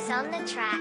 Dex on the track.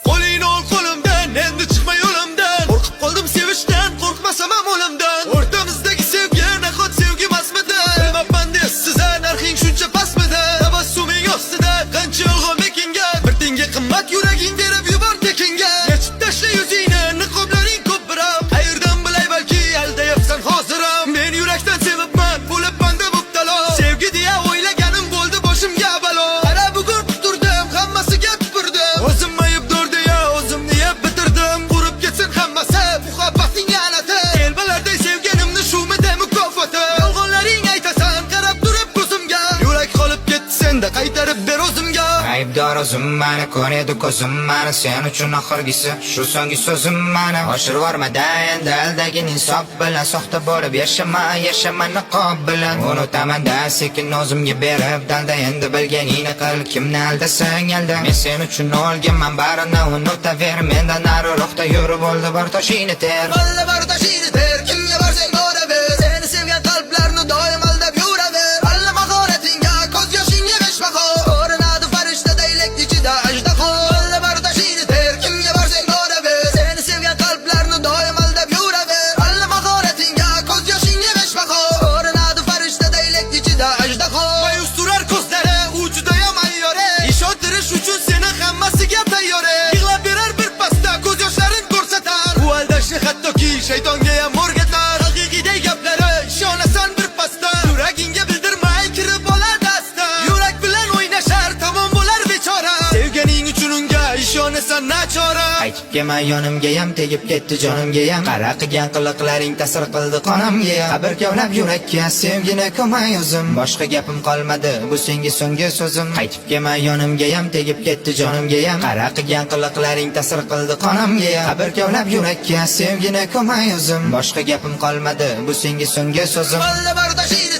Qo'ling ol qo'limdan, endi chiqma yo'limdan. Qo'rqib qoldim sevishdan, qo'rqmasam ham o'limdan. O'rtamizdagi sevgi nahot sevgi emasmidi? Bilmabman deysiz-a, narxing shuncha pastmidi? Tabassuming ostida qancha yolg'on mekingan. Bir tenga qimmat yuraging berib yubor tekinga. Yechib tashla yuzingni, niqoblaring ko'p biram. Qayerdan bilay balki aldayapsan hozir ham. Men yurakdan sevibman, bo'libman-da mubtalo. Sevgi deya o'ylaganim bo'ldi boshimga balo. Qara bugun turdim, hammasiga tupurdim. O'zim aybdor deya o'zimni yeb bitirdim. Qurib ketsin hammasi, muhabbating la'nati. Elbalarday sevganimni shumida mukofoti. Yolg'onlaring aytasan, qarab turib ko'zimga. Yurak qolib ketdi senda, qaytarib ber o'zimga. Aybdor o'zim mani, ko'radi ko'zim mani. Sen uchun oxirgisi shu so'nggi so'zim mani. Oshirib yormada endi aldagin insof bilan. Soxta bo'lib yashama niqob bilan. Unutaman-da sekin o'zimga berib dalda. Endi bilganingni qil, kimni aldasang alda. Men sen uchun o'lganman, barini unutaver. Mendan nariroqda yurib bo'ldi bor toshingni ter. Valla bor toshingni ter, kimga borsang boraver. Seni sevgan qalblarni doim aldab yuraver. Alla mahoratingga, ko'z yoshingga besh baho. Ko'rinadi farishtadaylek ichida ajdaho. Valla bor toshingni ter, kimga borsang boraver. Seni sevgan qalblarni doim aldab yuraver. Alla mahoratingga, ko'z yoshingga besh baho. Ko'rinadi farishtadaylek ichida ajdaho. Mayus turar ko'zlari, u judayam ayyore. Ishontirish uchun seni hammasiga tayyore. Yig'lab berar bir pasda, ko'z yoshlarin ko'rsatar. Bu aldashni hattoki shaytonga ham o'rgatar. Haqiqiy gaplari ishonasan bir pasda. Yuragingga bildirmay kirib olar dasta. Yurak bilan o'ynashar, tamom bo'lar bechora. Sevganing uchun unga ishonasan nachora. Qaytib kelma yonimga ham, tegib ketdi jonimga ham. Qara qilgan qiliqlaring ta'sir qildi qonimga ham. Qabr kavlab yurakka sevgini ko'may o'zim. Boshqa gapim qolmadi, bu senga so'nggi so'zim. Qaytib kelma yonimga ham, tegib ketdi jonimga ham. Qara qilgan qiliqlaring ta'sir qildi qonimga ham. Qabr kavlab yurakka sevgini ko'may o'zim. Boshqa gapim qolmadi, bu senga so'nggi so'zim. Valla bor toshingni